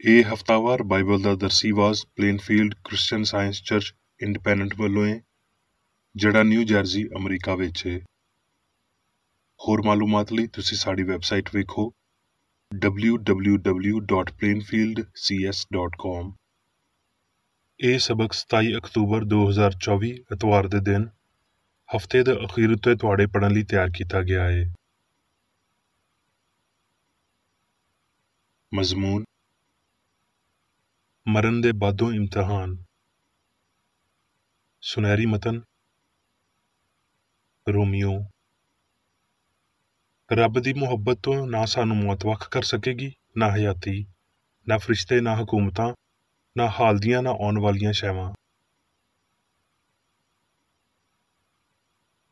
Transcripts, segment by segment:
ਇਹ ਹਫ਼ਤਾਵਾਰ ਬਾਈਬਲ ਦਾ ਦਰਸੀ ਆਵਾਜ਼ ਪਲੇਨਫੀਲਡ Christian science church independent ਵੱਲੋਂ ਹੈ, ਜਿਹੜਾ ਨਿਊ ਜਰਸੀ, ਅਮਰੀਕਾ ਵਿੱਚ ਹੈ। ਹੋਰ ਮਾਲੂਮਾਤ ਲਈ ਤੁਸੀਂ ਸਾਡੀ ਵੈਬਸਾਈਟ ਵੇਖੋ www.plainfieldcs.com। ਇਹ ਸਬਕ 27 ਅਕਤੂਬਰ 2024 ਐਤਵਾਰ ਦੇ ਦਿਨ ਹਫ਼ਤੇ ਦੇ ਅਖੀਰ ਉੱਤੇ ਤੁਹਾਡੇ ਪੜ੍ਹਨ ਲਈ ਤਿਆਰ ਕੀਤਾ ਗਿਆ ਹੈ। ਮਜ਼ਮੂਨ: ਮਰਨ ਦੇ ਬਾਅਦੋਂ ਇਮਤਿਹਾਨ। ਸੁਨਹਿਰੀ ਮਤਨ: ਰੋਮੀਓ। ਰੱਬ ਦੀ ਮੁਹੱਬਤ ਤੋਂ ਨਾ ਸਾਨੂੰ ਮੌਤ ਵੱਖ ਕਰ ਸਕੇਗੀ, ਨਾ ਹਯਾਤੀ, ਨਾ ਫਰਿਸ਼ਤੇ, ਨਾ ਹਕੂਮਤਾਂ, ਨਾ ਹਾਲ ਦੀਆਂ ਨਾ ਆਉਣ ਵਾਲੀਆਂ ਸ਼ੈਵਾਂ।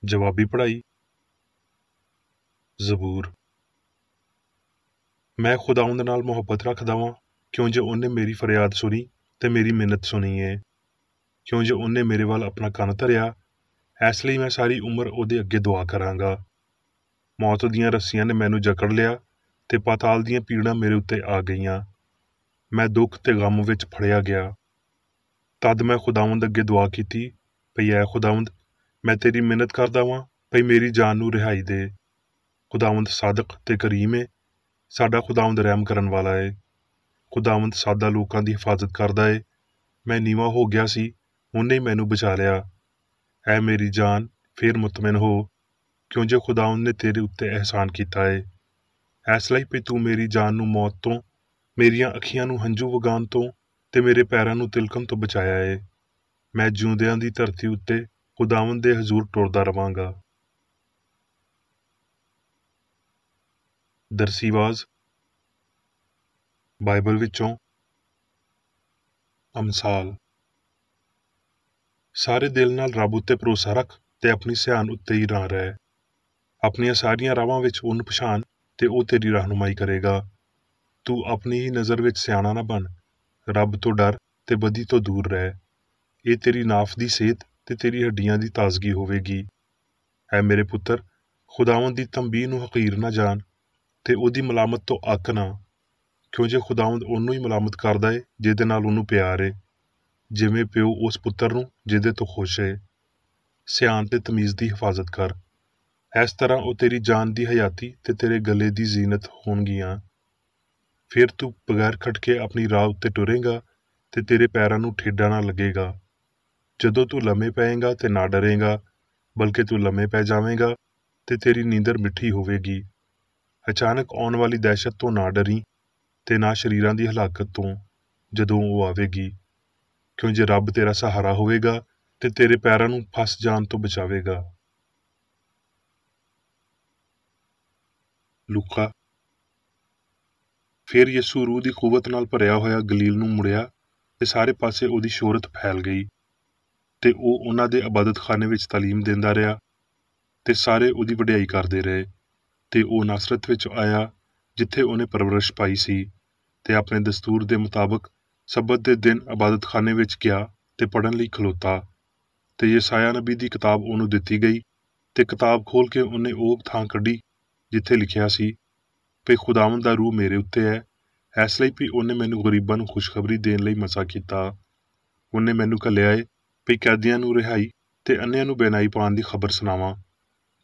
ਜਵਾਬੀ ਪੜ੍ਹਾਈ। ਜ਼ਬੂਰ: ਮੈਂ ਖੁਦਾਵੰਦ ਨਾਲ ਮੁਹੱਬਤ ਰੱਖਦਾ ਵਾਂ, ਕਿਉਂ ਜੇ ਉਹਨੇ ਮੇਰੀ ਫਰਿਆਦ ਸੁਣੀ ਤੇ ਮੇਰੀ ਮਿੰਨਤ ਸੁਣੀ ਏ, ਕਿਉਂ ਜੇ ਉਹਨੇ ਮੇਰੇ ਵੱਲ ਆਪਣਾ ਕੰਨ ਧਰਿਆ। ਇਸ ਲਈ ਮੈਂ ਸਾਰੀ ਉਮਰ ਉਹਦੇ ਅੱਗੇ ਦੁਆ ਕਰਾਂਗਾ। ਮੌਤ ਦੀਆਂ ਰੱਸੀਆਂ ਨੇ ਮੈਨੂੰ ਜਕੜ ਲਿਆ ਤੇ ਪਾਤਾਲ ਦੀਆਂ ਪੀੜਾਂ ਮੇਰੇ ਉੱਤੇ ਆ ਗਈਆਂ। ਮੈਂ ਦੁੱਖ ਤੇ ਗਮ ਵਿੱਚ ਫੜਿਆ ਗਿਆ। ਤਦ ਮੈਂ ਖੁਦਾਵੰਦ ਅੱਗੇ ਦੁਆ ਕੀਤੀ, ਭਈ ਐ ਖੁਦਾਵੰਦ, ਮੈਂ ਤੇਰੀ ਮਿੰਨਤ ਕਰਦਾ ਵਾਂ, ਭਈ ਮੇਰੀ ਜਾਨ ਨੂੰ ਰਿਹਾਈ ਦੇ। ਖੁਦਾਵੰਦ ਸਾਦਕ ਤੇ ਕਰੀਮ ਏ, ਸਾਡਾ ਖੁਦਾਵੰਦ ਰਹਿਮ ਕਰਨ ਵਾਲਾ ਏ। ਖੁਦਾਵੰਦ ਸਾਦਾ ਲੋਕਾਂ ਦੀ ਹਿਫਾਜ਼ਤ ਕਰਦਾ ਏ। ਮੈਂ ਨੀਵਾਂ ਹੋ ਗਿਆ ਸੀ, ਉਹਨੇ ਹੀ ਮੈਨੂੰ ਬਚਾ ਲਿਆ। ਐ ਮੇਰੀ ਜਾਨ, ਫੇਰ ਮੁਤਮਿਨ ਹੋ, ਕਿਉਂ ਜੇ ਖੁਦਾਵੰਦ ਨੇ ਤੇਰੇ ਉੱਤੇ ਅਹਿਸਾਨ ਕੀਤਾ ਏ। ਇਸ ਲਈ ਵੀ ਤੂੰ ਮੇਰੀ ਜਾਨ ਨੂੰ ਮੌਤ ਤੋਂ, ਮੇਰੀਆਂ ਅੱਖੀਆਂ ਨੂੰ ਹੰਝੂ ਵਗਾਉਣ ਤੋਂ ਤੇ ਮੇਰੇ ਪੈਰਾਂ ਨੂੰ ਤਿਲਕਣ ਤੋਂ ਬਚਾਇਆ ਏ। ਮੈਂ ਜਿਉਂਦਿਆਂ ਦੀ ਧਰਤੀ ਉੱਤੇ ਖੁਦਾਵੰਦ ਦੇ ਹਜ਼ੂਰ ਟੁਰਦਾ ਰਵਾਂਗਾ। ਦਰਸੀਵਾਜ਼ ਬਾਈਬਲ ਵਿੱਚੋਂ ਅਮਸਾਲ। ਸਾਰੇ ਦਿਲ ਨਾਲ ਰੱਬ ਉੱਤੇ ਭਰੋਸਾ ਰੱਖ ਤੇ ਆਪਣੀ ਸਿਆਣ ਉੱਤੇ ਹੀ ਨਾ ਰਹਿ। ਆਪਣੀਆਂ ਸਾਰੀਆਂ ਰਾਹਾਂ ਵਿੱਚ ਉਹਨੂੰ ਪਛਾਣ ਤੇ ਉਹ ਤੇਰੀ ਰਹਿਨੁਮਾਈ ਕਰੇਗਾ। ਤੂੰ ਆਪਣੀ ਹੀ ਨਜ਼ਰ ਵਿੱਚ ਸਿਆਣਾ ਨਾ ਬਣ। ਰੱਬ ਤੋਂ ਡਰ ਤੇ ਬਦੀ ਤੋਂ ਦੂਰ ਰਹਿ। ਇਹ ਤੇਰੀ ਨਾਫ ਦੀ ਸਿਹਤ ਤੇ ਤੇਰੀ ਹੱਡੀਆਂ ਦੀ ਤਾਜ਼ਗੀ ਹੋਵੇਗੀ। ਐ ਮੇਰੇ ਪੁੱਤਰ, ਖੁਦਾਵੰਦ ਦੀ ਤੰਬੀਹ ਨੂੰ ਹਕੀਰ ਨਾ ਜਾਣ ਤੇ ਉਹਦੀ ਮਲਾਮਤ ਤੋਂ ਅੱਕ ਨਾ, ਕਿਉਂ ਜੇ ਖੁਦਾਵੰਦ ਉਹਨੂੰ ਹੀ ਮਲਾਮਤ ਕਰਦਾ ਏ ਜਿਹਦੇ ਨਾਲ ਉਹਨੂੰ ਪਿਆਰ ਏ, ਜਿਵੇਂ ਪਿਓ ਉਸ ਪੁੱਤਰ ਨੂੰ ਜਿਹਦੇ ਤੋਂ ਖੁਸ਼ ਏ। ਸਿਆਣ ਤੇ ਤਮੀਜ਼ ਦੀ ਹਿਫਾਜ਼ਤ ਕਰ। ਇਸ ਤਰ੍ਹਾਂ ਉਹ ਤੇਰੀ ਜਾਨ ਦੀ ਹਯਾਤੀ ਤੇ ਤੇਰੇ ਗਲੇ ਦੀ ਜ਼ੀਨਤ ਹੋਣਗੀਆਂ। ਫਿਰ ਤੂੰ ਬਗੈਰ ਖਟਕੇ ਆਪਣੀ ਰਾਹ ਉੱਤੇ ਟੁਰੇਂਗਾ ਤੇ ਤੇਰੇ ਪੈਰਾਂ ਨੂੰ ਠੇਡਾ ਨਾ ਲੱਗੇਗਾ। ਜਦੋਂ ਤੂੰ ਲੰਮੇ ਪਏਂਗਾ ਤੇ ਨਾ ਡਰੇਂਗਾ, ਬਲਕਿ ਤੂੰ ਲੰਮੇ ਪੈ ਜਾਵੇਂਗਾ ਤੇ ਤੇਰੀ ਨੀਂਦਰ ਮਿੱਠੀ ਹੋਵੇਗੀ। ਅਚਾਨਕ ਆਉਣ ਵਾਲੀ ਦਹਿਸ਼ਤ ਤੋਂ ਨਾ ਡਰੀ ਤੇ ਨਾ ਸ਼ਰੀਰਾਂ ਦੀ ਹਲਾਕਤ ਤੋਂ, ਜਦੋਂ ਉਹ ਆਵੇਗੀ, ਕਿਉਂ ਜੇ ਰੱਬ ਤੇਰਾ ਸਹਾਰਾ ਹੋਵੇਗਾ ਤੇ ਤੇਰੇ ਪੈਰਾਂ ਨੂੰ ਫਸ ਜਾਣ ਤੋਂ ਬਚਾਵੇਗਾ। ਲੂਕਾ। ਫਿਰ ਯਿਸੂ ਰੂਹ ਦੀ ਕੂਵਤ ਨਾਲ ਭਰਿਆ ਹੋਇਆ ਗਲੀਲ ਨੂੰ ਮੁੜਿਆ ਤੇ ਸਾਰੇ ਪਾਸੇ ਉਹਦੀ ਸ਼ੋਹਰਤ ਫੈਲ ਗਈ ਤੇ ਉਹ ਉਹਨਾਂ ਦੇ ਇਬਾਦਤਖਾਨੇ ਵਿੱਚ ਤਾਲੀਮ ਦਿੰਦਾ ਰਿਹਾ ਤੇ ਸਾਰੇ ਉਹਦੀ ਵਡਿਆਈ ਕਰਦੇ ਰਹੇ। ਤੇ ਉਹ ਨਾਸਰਤ ਵਿੱਚ ਆਇਆ, ਜਿੱਥੇ ਉਹਨੇ ਪਰਵਰਿਸ਼ ਪਾਈ ਸੀ, ਤੇ ਆਪਣੇ ਦਸਤੂਰ ਦੇ ਮੁਤਾਬਕ ਸਬਤ ਦੇ ਦਿਨ ਇਬਾਦਤਖਾਨੇ ਵਿੱਚ ਗਿਆ ਤੇ ਪੜ੍ਹਨ ਲਈ ਖਲੋਤਾ। ਤੇ ਯਸਾਇਆ ਨਬੀ ਦੀ ਕਿਤਾਬ ਉਹਨੂੰ ਦਿੱਤੀ ਗਈ ਤੇ ਕਿਤਾਬ ਖੋਲ੍ਹ ਕੇ ਉਹਨੇ ਉਹ ਥਾਂ ਕੱਢੀ ਜਿੱਥੇ ਲਿਖਿਆ ਸੀ, ਭਈ ਖੁਦਾਵੰਦ ਦਾ ਰੂਹ ਮੇਰੇ ਉੱਤੇ ਹੈ, ਇਸ ਲਈ ਵੀ ਉਹਨੇ ਮੈਨੂੰ ਗਰੀਬਾਂ ਨੂੰ ਖੁਸ਼ਖਬਰੀ ਦੇਣ ਲਈ ਮਸਾ ਕੀਤਾ। ਉਹਨੇ ਮੈਨੂੰ ਘੱਲਿਆ ਏ, ਭਈ ਕੈਦੀਆਂ ਨੂੰ ਰਿਹਾਈ ਤੇ ਅੰਨ੍ਹਿਆਂ ਨੂੰ ਬੇਨਾਈ ਪਾਉਣ ਦੀ ਖਬਰ ਸੁਣਾਵਾਂ,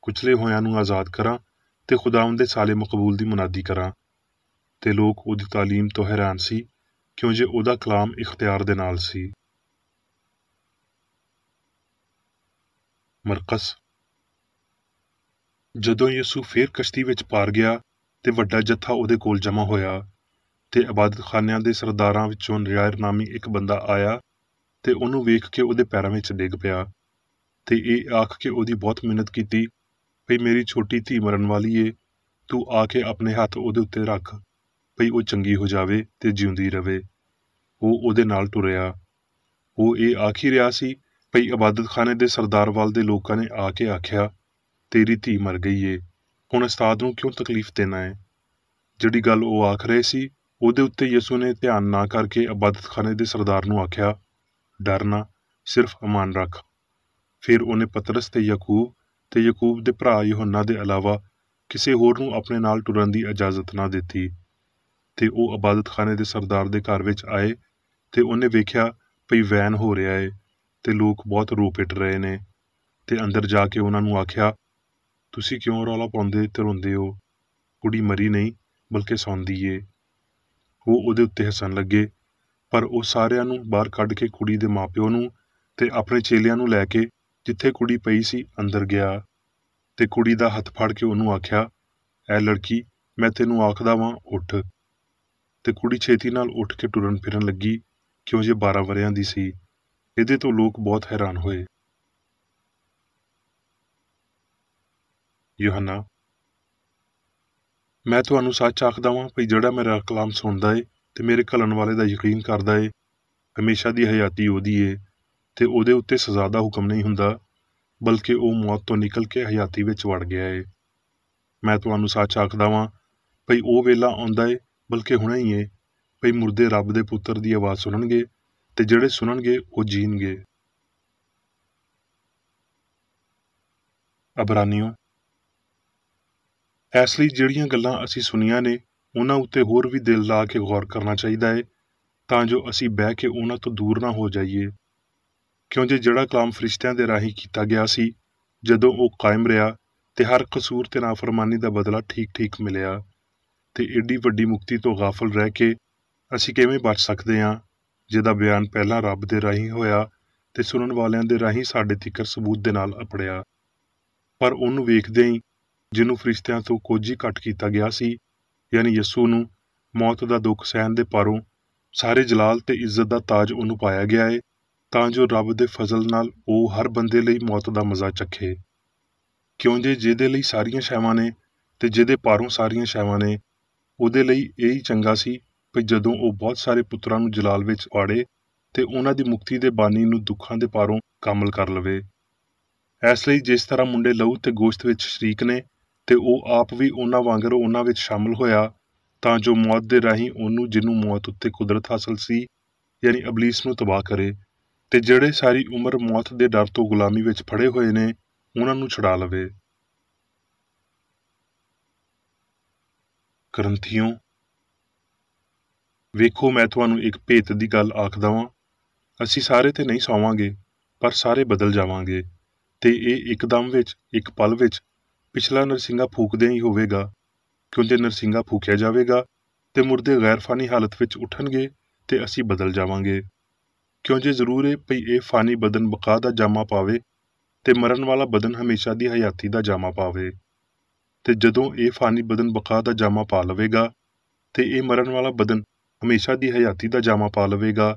ਕੁਚਲੇ ਹੋਇਆਂ ਨੂੰ ਆਜ਼ਾਦ ਕਰਾਂ ਤੇ ਖੁਦਾਵੰਦ ਦੇ ਸਾਲੇ ਮਕਬੂਲ ਦੀ ਮੁਨਾਦੀ ਕਰਾਂ। ਤੇ ਲੋਕ ਉਹਦੀ ਤਾਲੀਮ ਤੋਂ ਹੈਰਾਨ ਸੀ, ਕਿਉਂ ਜੇ ਉਹਦਾ ਕਲਾਮ ਇਖਤਿਆਰ ਦੇ ਨਾਲ ਸੀ। ਮਰਕਸ। ਜਦੋਂ ਯਿਸੂ ਫੇਰ ਕਸ਼ਤੀ ਵਿੱਚ ਪਾਰ ਗਿਆ ਤੇ ਵੱਡਾ ਜੱਥਾ ਉਹਦੇ ਕੋਲ ਜਮ੍ਹਾਂ ਹੋਇਆ, ਤੇ ਇਬਾਦਤਖਾਨਿਆਂ ਦੇ ਸਰਦਾਰਾਂ ਵਿੱਚੋਂ ਯਾਇਰ ਨਾਮੀ ਇੱਕ ਬੰਦਾ ਆਇਆ ਤੇ ਉਹਨੂੰ ਵੇਖ ਕੇ ਉਹਦੇ ਪੈਰਾਂ ਵਿੱਚ ਡਿੱਗ ਪਿਆ ਤੇ ਇਹ ਆਖ ਕੇ ਉਹਦੀ ਬਹੁਤ ਮਿੰਨਤ ਕੀਤੀ, ਭਈ ਮੇਰੀ ਛੋਟੀ ਧੀ ਮਰਨ ਵਾਲੀ ਏ, ਤੂੰ ਆ ਕੇ ਆਪਣੇ ਹੱਥ ਉਹਦੇ ਉੱਤੇ ਰੱਖ, ਭਈ ਉਹ ਚੰਗੀ ਹੋ ਜਾਵੇ ਤੇ ਜਿਉਂਦੀ ਰਵੇ। ਉਹ ਉਹਦੇ ਨਾਲ ਟੁਰਿਆ। ਉਹ ਇਹ ਆਖ ਹੀ ਰਿਹਾ ਸੀ, ਭਈ ਇਬਾਦਤਖਾਨੇ ਦੇ ਸਰਦਾਰ ਵੱਲ ਦੇ ਲੋਕਾਂ ਨੇ ਆ ਕੇ ਆਖਿਆ, ਤੇਰੀ ਧੀ ਮਰ ਗਈ ਏ, ਹੁਣ ਉਸਤਾਦ ਨੂੰ ਕਿਉਂ ਤਕਲੀਫ ਦੇਣਾ ਏ। ਜਿਹੜੀ ਗੱਲ ਉਹ ਆਖ ਰਹੇ ਸੀ, ਉਹਦੇ ਉੱਤੇ ਯਿਸੂ ਨੇ ਧਿਆਨ ਨਾ ਕਰਕੇ ਇਬਾਦਤਖਾਨੇ ਦੇ ਸਰਦਾਰ ਨੂੰ ਆਖਿਆ, ਡਰ ਨਾ, ਸਿਰਫ ਅਮਾਨ ਰੱਖ। ਫਿਰ ਉਹਨੇ ਪਤਰਸ ਤੇ ਯਕੂਬ ਦੇ ਭਰਾ ਯਹੋਨਾ ਦੇ ਇਲਾਵਾ ਕਿਸੇ ਹੋਰ ਨੂੰ ਆਪਣੇ ਨਾਲ ਟੁਰਨ ਦੀ ਇਜਾਜ਼ਤ ਨਾ ਦਿੱਤੀ। ਤੇ ਉਹ ਇਬਾਦਤਖਾਨੇ ਦੇ ਸਰਦਾਰ ਦੇ ਘਰ ਵਿੱਚ ਆਏ ਤੇ ਉਹਨੇ ਵੇਖਿਆ ਭਈ ਵੈਨ ਹੋ ਰਿਹਾ ਏ ਤੇ ਲੋਕ ਬਹੁਤ ਰੋ ਪਿੱਟ ਰਹੇ ਨੇ ਤੇ ਅੰਦਰ ਜਾ ਕੇ ਉਹਨਾਂ ਨੂੰ ਆਖਿਆ, ਤੁਸੀਂ ਕਿਉਂ ਰੌਲਾ ਪਾਉਂਦੇ ਤੇ ਰੋਂਦੇ ਹੋ? ਕੁੜੀ ਮਰੀ ਨਹੀਂ ਬਲਕਿ ਸੌਂਦੀ ਏ। ਉਹ ਉਹਦੇ ਉੱਤੇ ਹੱਸਣ ਲੱਗੇ, ਪਰ ਉਹ ਸਾਰਿਆਂ ਨੂੰ ਬਾਹਰ ਕੱਢ ਕੇ ਕੁੜੀ ਦੇ ਮਾਪਿਓ ਨੂੰ ਤੇ ਆਪਣੇ ਚੇਲਿਆਂ ਨੂੰ ਲੈ ਕੇ ਜਿੱਥੇ ਕੁੜੀ ਪਈ ਸੀ ਅੰਦਰ ਗਿਆ ਤੇ ਕੁੜੀ ਦਾ ਹੱਥ ਫੜ ਕੇ ਉਹਨੂੰ ਆਖਿਆ, ਐ ਲੜਕੀ, ਮੈਂ ਤੈਨੂੰ ਆਖਦਾ ਵਾਂ ਉੱਠ। ਤੇ ਕੁੜੀ ਛੇਤੀ ਨਾਲ ਉੱਠ ਕੇ ਟੁਰਨ ਫਿਰਨ ਲੱਗੀ, ਕਿਉਂ ਜੇ 12 ਵਰ੍ਹਿਆਂ ਦੀ ਸੀ। ਇਹਦੇ ਤੋਂ ਲੋਕ ਬਹੁਤ ਹੈਰਾਨ ਹੋਏ। ਯੂਹੰਨਾ, ਮੈਂ ਤੁਹਾਨੂੰ ਸੱਚ ਆਖਦਾ ਵਾਂ ਭਈ ਜਿਹੜਾ ਮੇਰਾ ਕਲਾਮ ਸੁਣਦਾ ਏ ਤੇ ਮੇਰੇ ਘੱਲਣ ਵਾਲੇ ਦਾ ਯਕੀਨ ਕਰਦਾ ਏ, ਹਮੇਸ਼ਾ ਦੀ ਹਯਾਤੀ ਉਹਦੀ ਏ ਤੇ ਉਹਦੇ ਉੱਤੇ ਸਜ਼ਾ ਦਾ ਹੁਕਮ ਨਹੀਂ ਹੁੰਦਾ, ਬਲਕਿ ਉਹ ਮੌਤ ਤੋਂ ਨਿਕਲ ਕੇ ਹਯਾਤੀ ਵਿੱਚ ਵੜ ਗਿਆ ਏ। ਮੈਂ ਤੁਹਾਨੂੰ ਸੱਚ ਆਖਦਾ ਵਾਂ ਭਈ ਉਹ ਵੇਲਾ ਆਉਂਦਾ ਏ, ਬਲਕਿ ਹੁਣੇ ਹੀ ਏ, ਭਈ ਮੁਰਦੇ ਰੱਬ ਦੇ ਪੁੱਤਰ ਦੀ ਆਵਾਜ਼ ਸੁਣਨਗੇ ਤੇ ਜਿਹੜੇ ਸੁਣਨਗੇ ਉਹ ਜੀਣਗੇ। ਅਬਰਾਨੀਓ, ਇਸ ਲਈ ਜਿਹੜੀਆਂ ਗੱਲਾਂ ਅਸੀਂ ਸੁਣੀਆਂ ਨੇ ਉਹਨਾਂ ਉੱਤੇ ਹੋਰ ਵੀ ਦਿਲ ਲਾ ਕੇ ਗੌਰ ਕਰਨਾ ਚਾਹੀਦਾ ਏ, ਤਾਂ ਜੋ ਅਸੀਂ ਬਹਿ ਕੇ ਉਹਨਾਂ ਤੋਂ ਦੂਰ ਨਾ ਹੋ ਜਾਈਏ। ਕਿਉਂ ਜੇ ਜਿਹੜਾ ਕਲਾਮ ਫਰਿਸ਼ਤਿਆਂ ਦੇ ਰਾਹੀਂ ਕੀਤਾ ਗਿਆ ਸੀ, ਜਦੋਂ ਉਹ ਕਾਇਮ ਰਿਹਾ ਤੇ ਹਰ ਕਸੂਰ ਤੇ ਨਾਫਰਮਾਨੀ ਦਾ ਬਦਲਾ ਠੀਕ ਠੀਕ ਮਿਲਿਆ, ਤੇ ਏਡੀ ਵੱਡੀ ਮੁਕਤੀ ਤੋਂ ਗਾਫਲ ਰਹਿ ਕੇ ਅਸੀਂ ਕਿਵੇਂ ਬਚ ਸਕਦੇ ਹਾਂ, ਜਿਹਦਾ ਬਿਆਨ ਪਹਿਲਾਂ ਰੱਬ ਦੇ ਰਾਹੀਂ ਹੋਇਆ ਤੇ ਸੁਣਨ ਵਾਲਿਆਂ ਦੇ ਰਾਹੀਂ ਸਾਡੇ ਤੀਕਰ ਸਬੂਤ ਦੇ ਨਾਲ ਅਪੜਿਆ। ਪਰ ਉਹਨੂੰ ਵੇਖਦਿਆਂ ਹੀ ਜਿਹਨੂੰ ਫਰਿਸ਼ਤਿਆਂ ਤੋਂ ਕੁਝ ਹੀ ਘੱਟ ਕੀਤਾ ਗਿਆ ਸੀ, ਯਾਨੀ ਯਸੂ ਨੂੰ, ਮੌਤ ਦਾ ਦੁੱਖ ਸਹਿਣ ਦੇ ਪਾਰੋਂ ਸਾਰੇ ਜਲਾਲ ਤੇ ਇੱਜ਼ਤ ਦਾ ਤਾਜ ਉਹਨੂੰ ਪਾਇਆ ਗਿਆ ਏ, ਤਾਂ ਜੋ ਰੱਬ ਦੇ ਫਜ਼ਲ ਨਾਲ ਉਹ ਹਰ ਬੰਦੇ ਲਈ ਮੌਤ ਦਾ ਮਜ਼ਾ ਚੱਖੇ। ਕਿਉਂ ਜੇ ਜਿਹਦੇ ਲਈ ਸਾਰੀਆਂ ਸ਼ੈਵਾਂ ਨੇ ਤੇ ਜਿਹਦੇ ਪਾਰੋਂ ਸਾਰੀਆਂ ਸ਼ੈਵਾਂ ਨੇ, ਉਹਦੇ ਲਈ ਇਹ ਹੀ ਚੰਗਾ ਸੀ ਕਿ ਜਦੋਂ ਉਹ ਬਹੁਤ ਸਾਰੇ ਪੁੱਤਰਾਂ ਨੂੰ ਜਲਾਲ ਵਿੱਚ ਵਾੜੇ ਤੇ ਉਹਨਾਂ ਦੀ ਮੁਕਤੀ ਦੇ ਬਾਨੀ ਨੂੰ ਦੁੱਖਾਂ ਦੇ ਪਾਰੋਂ ਕਾਮਲ ਕਰ ਲਵੇ। ਇਸ ਲਈ ਜਿਸ ਤਰ੍ਹਾਂ ਮੁੰਡੇ ਲਹੂ ਤੇ ਗੋਸ਼ਤ ਵਿੱਚ ਸ਼ਰੀਕ ਨੇ ਤੇ ਉਹ ਆਪ ਵੀ ਉਹਨਾਂ ਵਾਂਗਰ ਉਹਨਾਂ ਵਿੱਚ ਸ਼ਾਮਲ ਹੋਇਆ, ਤਾਂ ਜੋ ਮੌਤ ਦੇ ਰਾਹੀਂ ਉਹਨੂੰ ਜਿਹਨੂੰ ਮੌਤ ਉੱਤੇ ਕੁਦਰਤ ਹਾਸਲ ਸੀ, ਯਾਨੀ ਅਬਲੀਸ ਨੂੰ ਤਬਾਹ ਕਰੇ, ਤੇ ਜਿਹੜੇ ਸਾਰੀ ਉਮਰ ਮੌਤ ਦੇ ਡਰ ਤੋਂ ਗੁਲਾਮੀ ਵਿੱਚ ਫੜੇ ਹੋਏ ਨੇ ਉਹਨਾਂ ਨੂੰ ਛੁਡਾ ਲਵੇ। ਕਰੰਥੀਓ, ਵੇਖੋ, ਮੈਂ ਤੁਹਾਨੂੰ ਇੱਕ ਭੇਤ ਦੀ ਗੱਲ ਆਖਦਾ ਵਾਂ, ਅਸੀਂ ਸਾਰੇ ਤੇ ਨਹੀਂ ਸੌਵਾਂਗੇ, ਪਰ ਸਾਰੇ ਬਦਲ ਜਾਵਾਂਗੇ, ਤੇ ਇਹ ਇੱਕਦਮ ਵਿੱਚ, ਇੱਕ ਪਲ ਵਿੱਚ, ਪਿਛਲਾ ਨਰਸਿੰਘਾ ਫੂਕਦਿਆਂ ਹੀ ਹੋਵੇਗਾ। ਕਿਉਂ ਜੇ ਨਰਸਿੰਘਾ ਫੂਕਿਆ ਜਾਵੇਗਾ ਤੇ ਮੁਰਦੇ ਗੈਰ ਫਾਨੀ ਹਾਲਤ ਵਿੱਚ ਉੱਠਣਗੇ ਤੇ ਅਸੀਂ ਬਦਲ ਜਾਵਾਂਗੇ। ਕਿਉਂ ਜੇ ਜ਼ਰੂਰ ਹੈ ਭਈ ਇਹ ਫਾਨੀ ਬਦਨ ਬਕਾ ਦਾ ਜਾਮਾ ਪਾਵੇ ਤੇ ਮਰਨ ਵਾਲਾ ਬਦਨ ਹਮੇਸ਼ਾ ਦੀ ਹਯਾਤੀ ਦਾ ਜਾਮਾ ਪਾਵੇ। ਤੇ ਜਦੋਂ ਇਹ ਫਾਨੀ ਬਦਨ ਬਕਾ ਦਾ ਜਾਮਾ ਪਾ ਲਵੇਗਾ ਤੇ ਇਹ ਮਰਨ ਵਾਲਾ ਬਦਨ ਹਮੇਸ਼ਾ ਦੀ ਹਯਾਤੀ ਦਾ ਜਾਮਾ ਪਾ ਲਵੇਗਾ,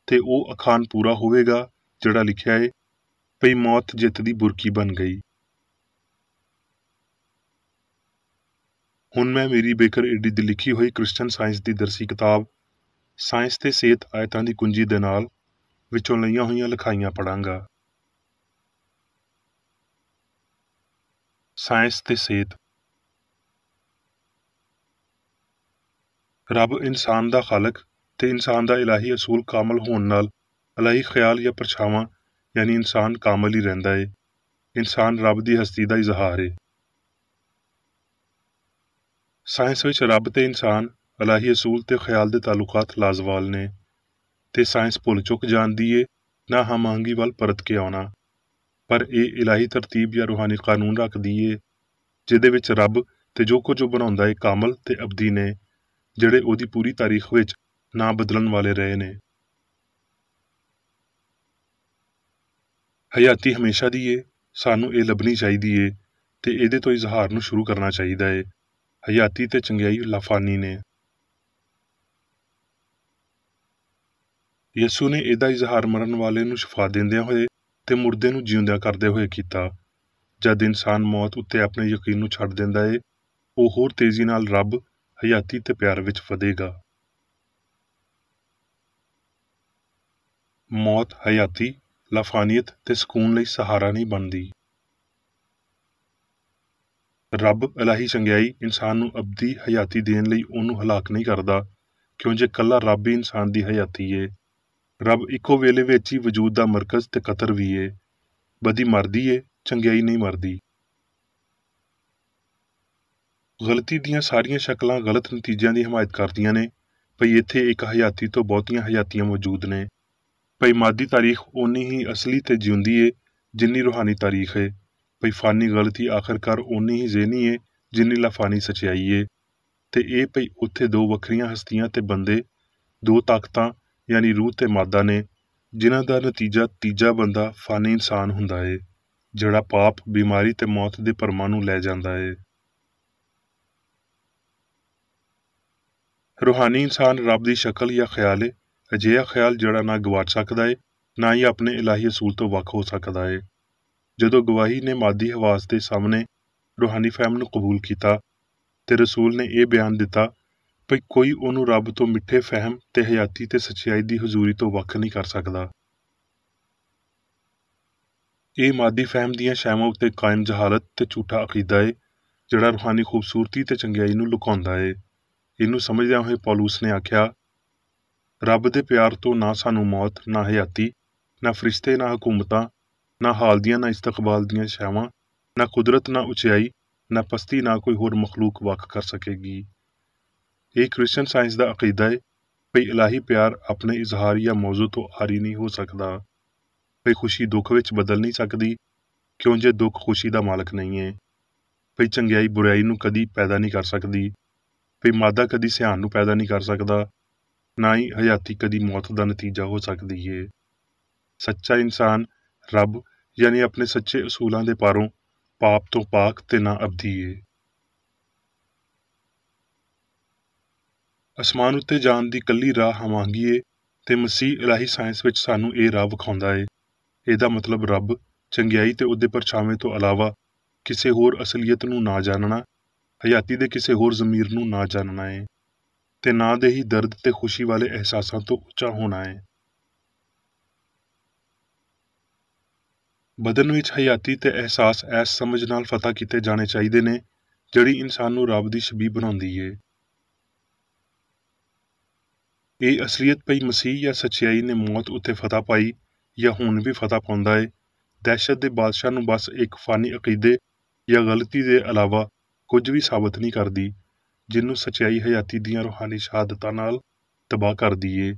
ਤੇ ਉਹ ਅਖਾਨ ਪੂਰਾ ਹੋਵੇਗਾ ਜਿਹੜਾ ਲਿਖਿਆ ਏ, ਭਈ ਮੌਤ ਜਿੱਤ ਦੀ ਬੁਰਕੀ ਬਣ ਗਈ। ਹੁਣ ਮੈਂ ਮੇਰੀ ਬੇਕਰ ਏਡੀ ਦੀ ਲਿਖੀ ਹੋਈ ਕ੍ਰਿਸਚਨ ਸਾਇੰਸ ਦੀ ਦਰਸੀ ਕਿਤਾਬ ਸਾਇੰਸ ਤੇ ਸਿਹਤ ਆਇਤਾਂ ਦੀ ਕੁੰਜੀ ਦੇ ਨਾਲ ਵਿੱਚੋਂ ਲਈਆਂ ਹੋਈਆਂ ਲਿਖਾਈਆਂ ਪੜਾਂਗਾ। ਸਾਇੰਸ ਤੇ ਸਿਹਤ। ਰੱਬ ਇਨਸਾਨ ਦਾ ਖਾਲਕ ਤੇ ਇਨਸਾਨ ਦਾ ਇਲਾਹੀ ਅਸੂਲ ਕਾਮਲ ਹੋਣ ਨਾਲ ਇਲਾਹੀ ਖਿਆਲ ਜਾਂ ਪਰਛਾਵਾਂ, ਯਾਨੀ ਇਨਸਾਨ ਕਾਮਲ ਹੀ ਰਹਿੰਦਾ ਏ। ਇਨਸਾਨ ਰੱਬ ਦੀ ਹਸਤੀ ਦਾ ਇਜ਼ਹਾਰ ਏ। ਸਾਇੰਸ ਵਿੱਚ ਰੱਬ ਤੇ ਇਨਸਾਨ, ਇਲਾਹੀ ਅਸੂਲ ਤੇ ਖਿਆਲ ਦੇ ਤਾਲੁਕਾਤ ਲਾਜ਼ਵਾਲ ਨੇ, ਤੇ ਸਾਇੰਸ ਭੁੱਲ ਚੁੱਕ ਜਾਂਦੀ ਏ ਨਾ ਹਮਾਂਗੀ ਵੱਲ ਪਰਤ ਕੇ ਆਉਣਾ, ਪਰ ਇਹ ਇਲਾਹੀ ਤਰਤੀਬ ਜਾਂ ਰੂਹਾਨੀ ਕਾਨੂੰਨ ਰੱਖਦੀ ਏ, ਜਿਹਦੇ ਵਿੱਚ ਰੱਬ ਤੇ ਜੋ ਕੁਝ ਉਹ ਬਣਾਉਂਦਾ ਏ ਕਾਮਲ ਤੇ ਅਬਦੀ ਨੇ, ਜਿਹੜੇ ਉਹਦੀ ਪੂਰੀ ਤਾਰੀਖ ਵਿੱਚ ਨਾ ਬਦਲਣ ਵਾਲੇ ਰਹੇ ਨੇ। ਹਯਾਤੀ ਹਮੇਸ਼ਾ ਦੀ ਏ, ਸਾਨੂੰ ਇਹ ਲੱਭਣੀ ਚਾਹੀਦੀ ਏ ਤੇ ਇਹਦੇ ਤੋਂ ਇਜ਼ਹਾਰ ਨੂੰ ਸ਼ੁਰੂ ਕਰਨਾ ਚਾਹੀਦਾ ਏ। ਹਯਾਤੀ ਤੇ ਚੰਗਿਆਈ ਲਾਫਾਨੀ ਨੇ। ਯਸੂ ਨੇ ਇਹਦਾ ਇਜ਼ਹਾਰ ਮਰਨ ਵਾਲੇ ਨੂੰ ਸ਼ਿਫਾ ਦਿੰਦਿਆਂ ਹੋਏ ਤੇ ਮੁਰਦੇ ਨੂੰ ਜਿਉਂਦਿਆਂ ਕਰਦੇ ਹੋਏ ਕੀਤਾ। ਜਦ ਇਨਸਾਨ ਮੌਤ ਉੱਤੇ ਆਪਣੇ ਯਕੀਨ ਨੂੰ ਛੱਡ ਦਿੰਦਾ ਏ, ਉਹ ਹੋਰ ਤੇਜ਼ੀ ਨਾਲ ਰੱਬ, ਹਯਾਤੀ ਤੇ ਪਿਆਰ ਵਿੱਚ ਵਧੇਗਾ। ਮੌਤ ਹਯਾਤੀ, ਲਾਫਾਨੀਅਤ ਤੇ ਸਕੂਨ ਲਈ ਸਹਾਰਾ ਨਹੀਂ ਬਣਦੀ। ਰੱਬ ਇਲਾਹੀ ਚੰਗਿਆਈ ਇਨਸਾਨ ਨੂੰ ਅਬਦੀ ਹਯਾਤੀ ਦੇਣ ਲਈ ਉਹਨੂੰ ਹਲਾਕ ਨਹੀਂ ਕਰਦਾ, ਕਿਉਂ ਜੇ ਇਕੱਲਾ ਰੱਬ ਹੀ ਇਨਸਾਨ ਦੀ ਹਯਾਤੀ ਏ। ਰੱਬ ਇੱਕੋ ਵੇਲੇ ਵਿੱਚ ਹੀ ਵਜੂਦ ਦਾ ਮਰਕਜ਼ ਤੇ ਕਤਰ ਵੀ ਏ। ਬਦੀ ਮਰਦੀ ਏ, ਚੰਗਿਆਈ ਨਹੀਂ ਮਰਦੀ। ਗਲਤੀ ਦੀਆਂ ਸਾਰੀਆਂ ਸ਼ਕਲਾਂ ਗਲਤ ਨਤੀਜਿਆਂ ਦੀ ਹਮਾਇਤ ਕਰਦੀਆਂ ਨੇ। ਭਈ ਇੱਥੇ ਇੱਕ ਹਯਾਤੀ ਤੋਂ ਬਹੁਤੀਆਂ ਹਯਾਤੀਆਂ ਮੌਜੂਦ ਨੇ। ਭਈ ਮਾਦੀ ਤਾਰੀਖ ਓਨੀ ਹੀ ਅਸਲੀ ਤੇ ਜਿਉਂਦੀ ਏ ਜਿੰਨੀ ਰੂਹਾਨੀ ਤਾਰੀਖ ਏ। ਭਈ ਫਾਨੀ ਗਲਤੀ ਆਖਰਕਾਰ ਓਨੀ ਹੀ ਜ਼ਹਿਨੀ ਏ ਜਿੰਨੀ ਲਾਫਾਨੀ ਸਚਾਈ ਏ। ਤੇ ਇਹ ਭਈ ਉੱਥੇ ਦੋ ਵੱਖਰੀਆਂ ਹਸਤੀਆਂ ਤੇ ਬੰਦੇ, ਦੋ ਤਾਕਤਾਂ ਯਾਨੀ ਰੂਹ ਤੇ ਮਾਦਾ ਨੇ, ਜਿਨ੍ਹਾਂ ਦਾ ਨਤੀਜਾ ਤੀਜਾ ਬੰਦਾ ਫਾਨੀ ਇਨਸਾਨ ਹੁੰਦਾ ਏ, ਜਿਹੜਾ ਪਾਪ, ਬਿਮਾਰੀ ਤੇ ਮੌਤ ਦੇ ਭਰਮਾਂ ਨੂੰ ਲੈ ਜਾਂਦਾ ਏ। ਰੂਹਾਨੀ ਇਨਸਾਨ ਰੱਬ ਦੀ ਸ਼ਕਲ ਜਾਂ ਖਿਆਲ ਏ, ਅਜਿਹਾ ਖਿਆਲ ਜਿਹੜਾ ਨਾ ਗਵਾਚ ਸਕਦਾ ਏ, ਨਾ ਹੀ ਆਪਣੇ ਇਲਾਹੀ ਅਸੂਲ ਤੋਂ ਵੱਖ ਹੋ ਸਕਦਾ ਏ। ਜਦੋਂ ਗਵਾਹੀ ਨੇ ਮਾਦੀ ਹਵਾਸ ਦੇ ਸਾਹਮਣੇ ਰੂਹਾਨੀ ਫਹਿਮ ਨੂੰ ਕਬੂਲ ਕੀਤਾ ਤੇ ਰਸੂਲ ਨੇ ਇਹ ਬਿਆਨ ਦਿੱਤਾ ਭਈ ਕੋਈ ਉਹਨੂੰ ਰੱਬ ਤੋਂ ਮਿੱਠੇ ਫਹਿਮ ਤੇ ਹਯਾਤੀ ਤੇ ਸੱਚਾਈ ਦੀ ਹਜ਼ੂਰੀ ਤੋਂ ਵੱਖ ਨਹੀਂ ਕਰ ਸਕਦਾ। ਇਹ ਮਾਦੀ ਫਹਿਮ ਦੀਆਂ ਸ਼ੈਵਾਂ ਉੱਤੇ ਕਾਇਮ ਜਹਾਲਤ ਤੇ ਝੂਠਾ ਅਕੀਦਾ ਏ, ਜਿਹੜਾ ਰੂਹਾਨੀ ਖੂਬਸੂਰਤੀ ਤੇ ਚੰਗਿਆਈ ਨੂੰ ਲੁਕਾਉਂਦਾ ਏ। ਇਹਨੂੰ ਸਮਝਦਿਆਂ ਹੋਏ ਪੌਲੁਸ ਨੇ ਆਖਿਆ, ਰੱਬ ਦੇ ਪਿਆਰ ਤੋਂ ਨਾ ਸਾਨੂੰ ਮੌਤ, ਨਾ ਹਯਾਤੀ, ਨਾ ਫਰਿਸ਼ਤੇ, ਨਾ ਹਕੂਮਤਾਂ, ਨਾ ਹਾਲ ਦੀਆਂ, ਨਾ ਇਸਤਕਬਾਲ ਦੀਆਂ ਸ਼ੈਵਾਂ, ਨਾ ਕੁਦਰਤ, ਨਾ ਉਚਾਈ, ਨਾ ਪਸਤੀ, ਨਾ ਕੋਈ ਹੋਰ ਮਖਲੂਕ ਵੱਖ ਕਰ ਸਕੇਗੀ। ਇਹ ਕ੍ਰਿਸਚਨ ਸਾਇੰਸ ਦਾ ਅਕੀਦਾ ਏ ਭਈ ਇਲਾਹੀ ਪਿਆਰ ਆਪਣੇ ਇਜ਼ਹਾਰ ਜਾਂ ਮੌਜੂ ਤੋਂ ਆਰੀ ਨਹੀਂ ਹੋ ਸਕਦਾ। ਭਈ ਖੁਸ਼ੀ ਦੁੱਖ ਵਿੱਚ ਬਦਲ ਨਹੀਂ ਸਕਦੀ, ਕਿਉਂ ਜੇ ਦੁੱਖ ਖੁਸ਼ੀ ਦਾ ਮਾਲਕ ਨਹੀਂ ਏ। ਭਈ ਚੰਗਿਆਈ ਬੁਰਾਈ ਨੂੰ ਕਦੀ ਪੈਦਾ ਨਹੀਂ ਕਰ ਸਕਦੀ। ਭਈ ਮਾਦਾ ਕਦੀ ਸਿਆਣ ਨੂੰ ਪੈਦਾ ਨਹੀਂ ਕਰ ਸਕਦਾ, ਨਾ ਹੀ ਹਯਾਤੀ ਕਦੀ ਮੌਤ ਦਾ ਨਤੀਜਾ ਹੋ ਸਕਦੀ ਏ। ਸੱਚਾ ਇਨਸਾਨ ਰੱਬ ਯਾਨੀ ਆਪਣੇ ਸੱਚੇ ਅਸੂਲਾਂ ਦੇ ਪਾਰੋਂ ਪਾਪ ਤੋਂ ਪਾਕ ਤੇ ਨਾ ਅਬਦੀ ਏ। ਅਸਮਾਨ ਉੱਤੇ ਜਾਣ ਦੀ ਕੱਲੀ ਰਾਹ ਹਮਾਂਗੀ ਏ ਤੇ ਮਸੀਹ ਇਲਾਹੀ ਸਾਇੰਸ ਵਿੱਚ ਸਾਨੂੰ ਇਹ ਰਾਹ ਵਿਖਾਉਂਦਾ ਏ। ਇਹਦਾ ਮਤਲਬ ਰੱਬ, ਚੰਗਿਆਈ ਤੇ ਉਹਦੇ ਪਰਛਾਵੇਂ ਤੋਂ ਇਲਾਵਾ ਕਿਸੇ ਹੋਰ ਅਸਲੀਅਤ ਨੂੰ ਨਾ ਜਾਣਨਾ, ਹਯਾਤੀ ਦੇ ਕਿਸੇ ਹੋਰ ਜ਼ਮੀਰ ਨੂੰ ਨਾ ਜਾਣਨਾ ਏ, ਤੇ ਨਾ ਦੇ ਹੀ ਦਰਦ ਤੇ ਖੁਸ਼ੀ ਵਾਲੇ ਅਹਿਸਾਸਾਂ ਤੋਂ ਉੱਚਾ ਹੋਣਾ ਏ। ਬਦਨ ਵਿੱਚ ਹਯਾਤੀ ਤੇ ਅਹਿਸਾਸ ਐਸ ਸਮਝ ਨਾਲ ਫਤਹ ਕੀਤੇ ਜਾਣੇ ਚਾਹੀਦੇ ਨੇ ਜਿਹੜੀ ਇਨਸਾਨ ਨੂੰ ਰੱਬ ਦੀ ਸ਼ਬੀਹ ਬਣਾਉਂਦੀ ਏ। ਇਹ ਅਸਲੀਅਤ ਪਈ ਮਸੀਹ ਜਾਂ ਸੱਚਾਈ ਨੇ ਮੌਤ ਉੱਤੇ ਫਤਹ ਪਾਈ ਜਾਂ ਹੁਣ ਵੀ ਫਤਹ ਪਾਉਂਦਾ ਏ। ਦਹਿਸ਼ਤ ਦੇ ਬਾਦਸ਼ਾਹ ਨੂੰ ਬਸ ਇੱਕ ਫਾਨੀ ਅਕੀਦੇ ਜਾਂ ਗਲਤੀ ਦੇ ਇਲਾਵਾ ਕੁਝ ਵੀ ਸਾਬਤ ਨਹੀਂ ਕਰਦੀ, ਜਿਹਨੂੰ ਸੱਚਾਈ ਹਯਾਤੀ ਦੀਆਂ ਰੂਹਾਨੀ ਸ਼ਹਾਦਤਾਂ ਨਾਲ ਤਬਾਹ ਕਰਦੀ ਏ।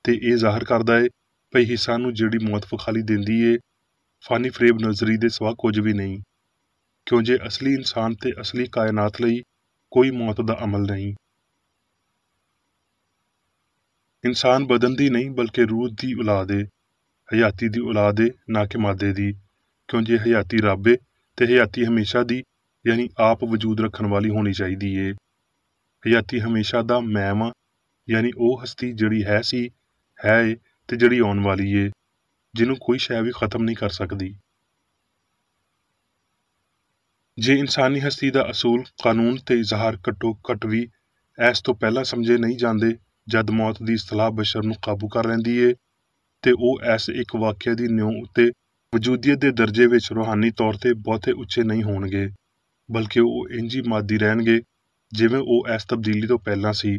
ਤੇ ਇਹ ਜ਼ਾਹਰ ਕਰਦਾ ਏ ਭਈ ਹਿੱਸਾ ਨੂੰ ਜਿਹੜੀ ਮੌਤ ਵਿਖਾਲੀ ਦਿੰਦੀ ਏ, ਫਾਨੀ ਫਰੇਬ ਨਜ਼ਰੀ ਦੇ ਸਿਵਾ ਕੁਝ ਵੀ ਨਹੀਂ, ਕਿਉਂ ਜੇ ਅਸਲੀ ਇਨਸਾਨ ਤੇ ਅਸਲੀ ਕਾਇਨਾਤ ਲਈ ਕੋਈ ਮੌਤ ਦਾ ਅਮਲ ਨਹੀਂ। ਇਨਸਾਨ ਬਦਨ ਦੀ ਨਹੀਂ ਬਲਕਿ ਰੂਹ ਦੀ ਔਲਾਦ ਏ, ਹਯਾਤੀ ਦੀ ਔਲਾਦ ਏ, ਨਾ ਕਿ ਮਾਦੇ ਦੀ, ਕਿਉਂ ਜੇ ਹਯਾਤੀ ਰੱਬ ਏ ਤੇ ਹਯਾਤੀ ਹਮੇਸ਼ਾ ਦੀ ਯਾਨੀ ਆਪ ਵਜੂਦ ਰੱਖਣ ਵਾਲੀ ਹੋਣੀ ਚਾਹੀਦੀ ਏ। ਹਯਾਤੀ ਹਮੇਸ਼ਾ ਦਾ ਮੈਂ ਵਾਂ ਯਾਨੀ ਉਹ ਹਸਤੀ ਜਿਹੜੀ ਹੈ ਸੀ, ਹੈ ਏ ਤੇ ਜਿਹੜੀ ਆਉਣ ਵਾਲੀ ਏ, ਜਿਹਨੂੰ ਕੋਈ ਸ਼ੈ ਵੀ ਖਤਮ ਨਹੀਂ ਕਰ ਸਕਦੀ। ਜੇ ਇਨਸਾਨੀ ਹਸਤੀ ਦਾ ਅਸੂਲ, ਕਾਨੂੰਨ ਤੇ ਇਜ਼ਹਾਰ ਘੱਟੋ ਘੱਟ ਵੀ ਐਸ ਤੋਂ ਪਹਿਲਾਂ ਸਮਝੇ ਨਹੀਂ ਜਾਂਦੇ ਜਦ ਮੌਤ ਦੀ ਇਸਤਲਾਹ ਬਸ਼ਰ ਨੂੰ ਕਾਬੂ ਕਰ ਲੈਂਦੀ ਏ, ਤੇ ਉਹ ਐਸ ਇੱਕ ਵਾਕਿਆ ਦੀ ਨਿਉ ਉੱਤੇ ਵਜੂਦੀਅਤ ਦੇ ਦਰਜੇ ਵਿੱਚ ਰੂਹਾਨੀ ਤੌਰ ਤੇ ਬਹੁਤੇ ਉੱਚੇ ਨਹੀਂ ਹੋਣਗੇ, ਬਲਕਿ ਉਹ ਇੰਝ ਹੀ ਮਾਦੀ ਰਹਿਣਗੇ ਜਿਵੇਂ ਉਹ ਐਸ ਤਬਦੀਲੀ ਤੋਂ ਪਹਿਲਾਂ ਸੀ,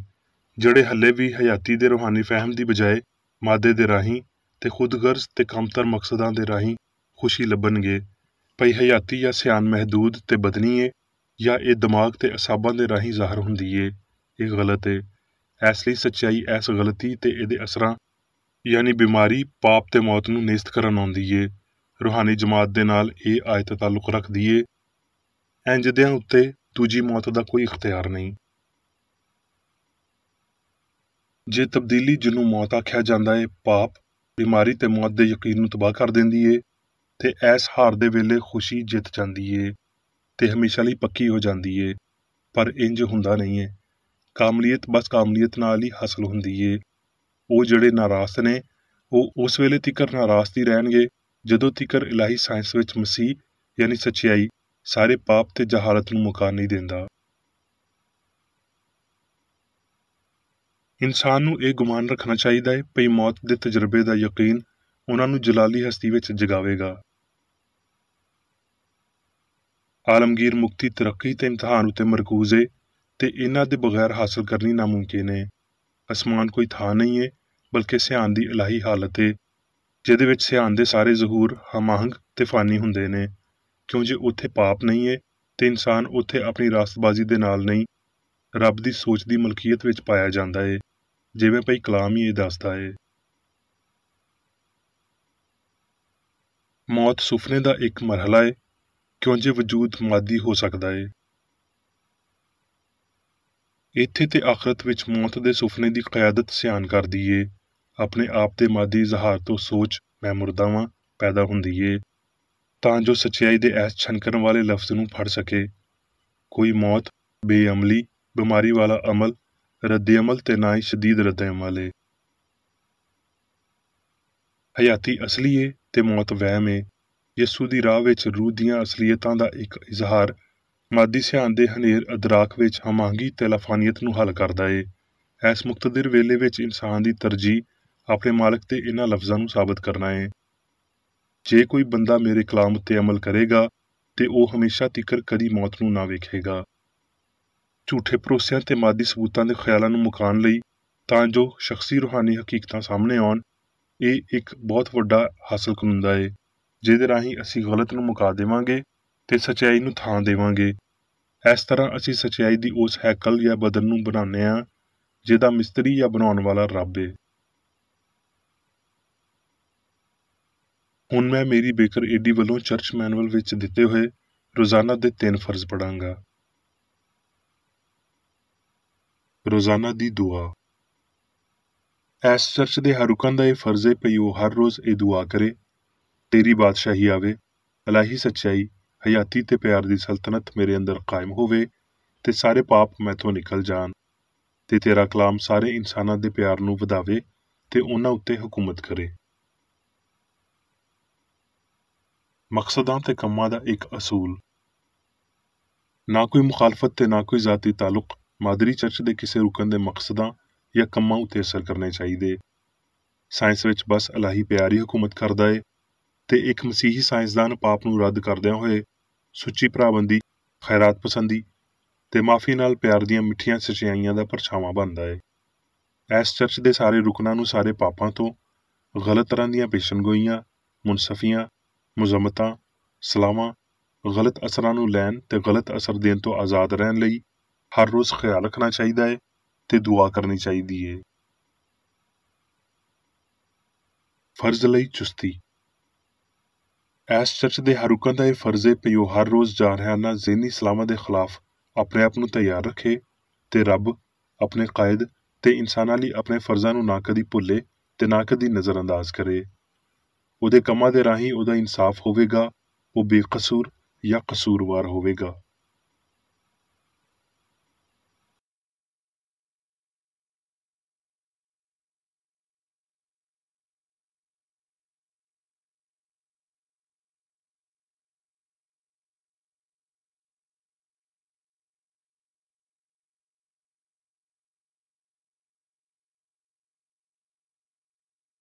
ਜਿਹੜੇ ਹੱਲੇ ਵੀ ਹਯਾਤੀ ਦੇ ਰੂਹਾਨੀ ਫਹਿਮ ਦੀ ਬਜਾਏ ਮਾਦੇ ਦੇ ਰਾਹੀਂ ਤੇ ਖੁਦਗਰਜ਼ ਤੇ ਕਮਤਰ ਮਕਸਦਾਂ ਦੇ ਰਾਹੀਂ ਖੁਸ਼ੀ ਲੱਭਣਗੇ। ਭਈ ਹਯਾਤੀ ਜਾਂ ਸਿਆਣ ਮਹਿਦੂਦ ਤੇ ਬਦਨੀ ਏ ਜਾਂ ਇਹ ਦਿਮਾਗ ਤੇ ਅਸਾਬਾਂ ਦੇ ਰਾਹੀਂ ਜ਼ਾਹਰ ਹੁੰਦੀ ਏ, ਇਹ ਗਲਤ ਏ। ਇਸ ਲਈ ਸੱਚਾਈ ਐਸ ਗਲਤੀ ਤੇ ਇਹਦੇ ਅਸਰਾਂ ਯਾਨੀ ਬਿਮਾਰੀ, ਪਾਪ ਤੇ ਮੌਤ ਨੂੰ ਨੇਸਤ ਕਰਨ ਆਉਂਦੀ ਏ। ਰੂਹਾਨੀ ਜਮਾਤ ਦੇ ਨਾਲ ਇਹ ਆਇਤ ਤਾਲੁਕ ਰੱਖਦੀ ਏ। ਇੰਜਦਿਆਂ ਉੱਤੇ ਦੂਜੀ ਮੌਤ ਦਾ ਕੋਈ ਇਖਤਿਆਰ ਨਹੀਂ। ਜੇ ਤਬਦੀਲੀ ਜਿਹਨੂੰ ਮੌਤ ਆਖਿਆ ਜਾਂਦਾ ਏ ਪਾਪ, ਬਿਮਾਰੀ ਤੇ ਮੌਤ ਦੇ ਯਕੀਨ ਨੂੰ ਤਬਾਹ ਕਰ ਦਿੰਦੀ ਏ, ਤੇ ਐਸ ਹਾਰ ਦੇ ਵੇਲੇ ਖੁਸ਼ੀ ਜਿੱਤ ਜਾਂਦੀ ਏ ਤੇ ਹਮੇਸ਼ਾ ਲਈ ਪੱਕੀ ਹੋ ਜਾਂਦੀ ਏ, ਪਰ ਇੰਜ ਹੁੰਦਾ ਨਹੀਂ ਏ। ਕਾਮਲੀਅਤ ਬਸ ਕਾਮਲੀਅਤ ਨਾਲ ਹੀ ਹਾਸਲ ਹੁੰਦੀ ਏ। ਉਹ ਜਿਹੜੇ ਨਾਰਾਜ਼ ਨੇ ਉਹ ਉਸ ਵੇਲੇ ਤਿਕਰ ਨਾਰਾਜ਼ ਹੀ ਰਹਿਣਗੇ ਜਦੋਂ ਤਿਕਰ ਇਲਾਹੀ ਸਾਇੰਸ ਵਿੱਚ ਮਸੀਹ ਯਾਨੀ ਸੱਚਾਈ ਸਾਰੇ ਪਾਪ ਤੇ ਜਹਾਲਤ ਨੂੰ ਮੁਕਾ ਨਹੀਂ ਦਿੰਦਾ। ਇਨਸਾਨ ਨੂੰ ਇਹ ਗੁਮਾਨ ਰੱਖਣਾ ਚਾਹੀਦਾ ਹੈ ਭਈ ਮੌਤ ਦੇ ਤਜਰਬੇ ਦਾ ਯਕੀਨ ਉਹਨਾਂ ਨੂੰ ਜਲਾਲੀ ਹਸਤੀ ਵਿੱਚ ਜਗਾਵੇਗਾ। ਆਲਮਗੀਰ ਮੁਕਤੀ ਤਰੱਕੀ ਤੇ ਇਮਤਿਹਾਨ ਉੱਤੇ ਮਰਕੂਜ਼ ਏ ਤੇ ਇਹਨਾਂ ਦੇ ਬਗੈਰ ਹਾਸਲ ਕਰਨੀ ਨਾਮੁਮਕਿਨ ਏ। ਅਸਮਾਨ ਕੋਈ ਥਾਂ ਨਹੀਂ ਏ ਬਲਕਿ ਸਿਆਣ ਦੀ ਇਲਾਹੀ ਹਾਲਤ ਏ, ਜਿਹਦੇ ਵਿੱਚ ਸਿਆਣ ਦੇ ਸਾਰੇ ਜ਼ਹੂਰ ਹਮਾਹੰਗ ਤੇ ਫਾਨੀ ਹੁੰਦੇ ਨੇ, ਕਿਉਂ ਜੇ ਉੱਥੇ ਪਾਪ ਨਹੀਂ ਏ ਤੇ ਇਨਸਾਨ ਉੱਥੇ ਆਪਣੀ ਰਾਸਤਬਾਜ਼ੀ ਦੇ ਨਾਲ ਨਹੀਂ, ਰੱਬ ਦੀ ਸੋਚ ਦੀ ਮਲਕੀਅਤ ਵਿੱਚ ਪਾਇਆ ਜਾਂਦਾ ਏ, ਜਿਵੇਂ ਭਈ ਕਲਾਮ ਹੀ ਇਹ ਦੱਸਦਾ ਏ। ਮੌਤ ਸੁਪਨੇ ਦਾ ਇੱਕ ਮਰਹਲਾ ਏ, ਕਿਉਂਜ ਵਜੂਦ ਮਾਦੀ ਹੋ ਸਕਦਾ ਏ। ਇੱਥੇ ਤੇ ਆਖਰਤ ਵਿੱਚ ਮੌਤ ਦੇ ਸੁਪਨੇ ਦੀ ਕਿਆਦਤ ਸਿਆਣ ਕਰਦੀ ਏ, ਆਪਣੇ ਆਪ ਦੇ ਮਾਦੀ ਇਜ਼ਹਾਰ ਤੋਂ ਸੋਚ ਮੈਂ ਮੁਰਦਾ ਵਾਂ ਪੈਦਾ ਹੁੰਦੀ ਏ, ਤਾਂ ਜੋ ਸੱਚਾਈ ਦੇ ਐਸ ਛਣਕਣ ਵਾਲੇ ਲਫ਼ਜ਼ ਨੂੰ ਫੜ ਸਕੇ। ਕੋਈ ਮੌਤ, ਬੇਅਮਲੀ, ਬਿਮਾਰੀ ਵਾਲਾ ਅਮਲ, ਰੱਦ ਅਮਲ ਤੇ ਨਾ ਹੀ ਸ਼ਦੀਦ ਰੱਦ ਅਮਲ ਏ। ਹਯਾਤੀ ਅਸਲੀ ਏ ਤੇ ਮੌਤ ਵਹਿਮ ਏ। ਯਿਸੂ ਦੀ ਰਾਹ ਵਿੱਚ ਰੂਹ ਦੀਆਂ ਅਸਲੀਅਤਾਂ ਦਾ ਇੱਕ ਇਜ਼ਹਾਰ ਮਾਦੀ ਸਿਆਣ ਦੇ ਹਨੇਰ ਅਦਰਾਕ ਵਿੱਚ ਹਮਾਂਗੀ ਤੇ ਲਾਫਾਨੀਅਤ ਨੂੰ ਹੱਲ ਕਰਦਾ ਏ। ਐਸ ਮੁਕਤਦਰ ਵੇਲੇ ਵਿੱਚ ਇਨਸਾਨ ਦੀ ਤਰਜੀਹ ਆਪਣੇ ਮਾਲਕ ਤੇ ਇਹਨਾਂ ਲਫ਼ਜ਼ਾਂ ਨੂੰ ਸਾਬਤ ਕਰਨਾ ਏ। ਜੇ ਕੋਈ ਬੰਦਾ ਮੇਰੇ ਕਲਾਮ ਉੱਤੇ ਅਮਲ ਕਰੇਗਾ ਤੇ ਉਹ ਹਮੇਸ਼ਾ ਤਿਕਰ ਕਦੀ ਮੌਤ ਨੂੰ ਨਾ ਵੇਖੇਗਾ। ਝੂਠੇ ਭਰੋਸਿਆਂ ਤੇ ਮਾਦੀ ਸਬੂਤਾਂ ਦੇ ਖਿਆਲਾਂ ਨੂੰ ਮੁਕਾਉਣ ਲਈ ਤਾਂ ਜੋ ਸ਼ਖਸੀ ਰੂਹਾਨੀ ਹਕੀਕਤਾਂ ਸਾਹਮਣੇ ਆਉਣ, ਇਹ ਇੱਕ ਬਹੁਤ ਵੱਡਾ ਹਾਸਲ ਕਰੁੰਦਾ ਏ, ਜਿਹਦੇ ਰਾਹੀਂ ਅਸੀਂ ਗਲਤ ਨੂੰ ਮੁਕਾ ਦੇਵਾਂਗੇ ਤੇ ਸੱਚਾਈ ਨੂੰ ਥਾਂ ਦੇਵਾਂਗੇ। ਇਸ ਤਰ੍ਹਾਂ ਅਸੀਂ ਸੱਚਾਈ ਦੀ ਉਸ ਹੈਕਲ ਜਾਂ ਬਦਨ ਨੂੰ ਬਣਾਉਂਦੇ ਹਾਂ ਜਿਹਦਾ ਮਿਸਤਰੀ ਜਾਂ ਬਣਾਉਣ ਵਾਲਾ ਰੱਬ ਏ। ਹੁਣ ਮੈਂ ਮੇਰੀ ਬੇਕਰ ਏਡੀ ਵੱਲੋਂ ਚਰਚ ਮੈਨੂਅਲ ਵਿੱਚ ਦਿੱਤੇ ਹੋਏ ਰੋਜ਼ਾਨਾ ਦੇ 3 ਫਰਜ਼ ਪੜਾਂਗਾ। ਰੋਜ਼ਾਨਾ ਦੀ ਦੁਆ। ਇਸ ਚਰਚ ਦੇ ਹਰ ਰੁਕਨ ਦਾ ਇਹ ਫਰਜ਼ ਏ ਭਈ ਉਹ ਹਰ ਰੋਜ਼ ਇਹ ਦੁਆ ਕਰੇ, ਤੇਰੀ ਬਾਦਸ਼ਾਹੀ ਆਵੇ, ਇਲਾਹੀ ਸੱਚਾਈ, ਹਯਾਤੀ ਤੇ ਪਿਆਰ ਦੀ ਸਲਤਨਤ ਮੇਰੇ ਅੰਦਰ ਕਾਇਮ ਹੋਵੇ ਤੇ ਸਾਰੇ ਪਾਪ ਮੈਥੋਂ ਨਿਕਲ ਜਾਣ, ਤੇ ਤੇਰਾ ਕਲਾਮ ਸਾਰੇ ਇਨਸਾਨਾਂ ਦੇ ਪਿਆਰ ਨੂੰ ਵਧਾਵੇ ਤੇ ਉਹਨਾਂ ਉੱਤੇ ਹਕੂਮਤ ਕਰੇ। ਮਕਸਦਾਂ ਤੇ ਕੰਮਾਂ ਦਾ ਇੱਕ ਅਸੂਲ। ਨਾ ਕੋਈ ਮੁਖਾਲਫਤ ਤੇ ਨਾ ਕੋਈ ਜ਼ਾਤੀ ਤਾਲੁਕ ਮਾਦਰੀ ਚਰਚ ਦੇ ਕਿਸੇ ਰੁਕਨ ਦੇ ਮਕਸਦਾਂ ਜਾਂ ਕੰਮਾਂ ਉੱਤੇ ਅਸਰ ਕਰਨੇ ਚਾਹੀਦੇ। ਸਾਇੰਸ ਵਿੱਚ ਬਸ ਇਲਾਹੀ ਪਿਆਰ ਹੀ ਹਕੂਮਤ ਕਰਦਾ ਏ, ਤੇ ਇੱਕ ਮਸੀਹੀ ਸਾਇੰਸਦਾਨ ਪਾਪ ਨੂੰ ਰੱਦ ਕਰਦਿਆਂ ਹੋਏ ਸੁੱਚੀ ਭਰਾਬੰਦੀ, ਖੈਰਾਤ ਪਸੰਦੀ ਤੇ ਮਾਫੀ ਨਾਲ ਪਿਆਰ ਦੀਆਂ ਮਿੱਠੀਆਂ ਸਚਾਈਆਂ ਦਾ ਪਰਛਾਵਾਂ ਬਣਦਾ ਏ। ਇਸ ਚਰਚ ਦੇ ਸਾਰੇ ਰੁਕਨਾਂ ਨੂੰ ਸਾਰੇ ਪਾਪਾਂ ਤੋਂ, ਗਲਤ ਤਰ੍ਹਾਂ ਦੀਆਂ ਪੇਸ਼ਨਗੋਈਆਂ, ਮੁਨਸਫੀਆਂ, ਮੁਜ਼ਮਤਾਂ, ਸਲਾਹਾਂ, ਗਲਤ ਅਸਰਾਂ ਨੂੰ ਲੈਣ ਤੇ ਗਲਤ ਅਸਰ ਦੇਣ ਤੋਂ ਆਜ਼ਾਦ ਰਹਿਣ ਲਈ ਹਰ ਰੋਜ਼ ਖਿਆਲ ਰੱਖਣਾ ਚਾਹੀਦਾ ਏ ਤੇ ਦੁਆ ਕਰਨੀ ਚਾਹੀਦੀ ਏ। ਫਰਜ਼ ਲਈ ਚੁਸਤੀ। ਇਸ ਚਰਚ ਦੇ ਹਰ ਰੁਕਨ ਦਾ ਇਹ ਫਰਜ਼ ਏ ਭਈ ਉਹ ਹਰ ਰੋਜ਼ ਜਾਰਹਾਨਾ ਜ਼ਿਹਨੀ ਸਲਾਮਾਂ ਦੇ ਖਿਲਾਫ ਆਪਣੇ ਆਪ ਨੂੰ ਤਿਆਰ ਰੱਖੇ ਤੇ ਰੱਬ, ਆਪਣੇ ਕਾਇਦ ਤੇ ਇਨਸਾਨਾਂ ਲਈ ਆਪਣੇ ਫਰਜ਼ਾਂ ਨੂੰ ਨਾ ਕਦੀ ਭੁੱਲੇ ਤੇ ਨਾ ਕਦੀ ਨਜ਼ਰਅੰਦਾਜ਼ ਕਰੇ। ਉਹਦੇ ਕੰਮਾਂ ਦੇ ਰਾਹੀਂ ਉਹਦਾ ਇਨਸਾਫ ਹੋਵੇਗਾ, ਉਹ ਬੇਕਸੂਰ ਜਾਂ ਕਸੂਰਵਾਰ ਹੋਵੇਗਾ।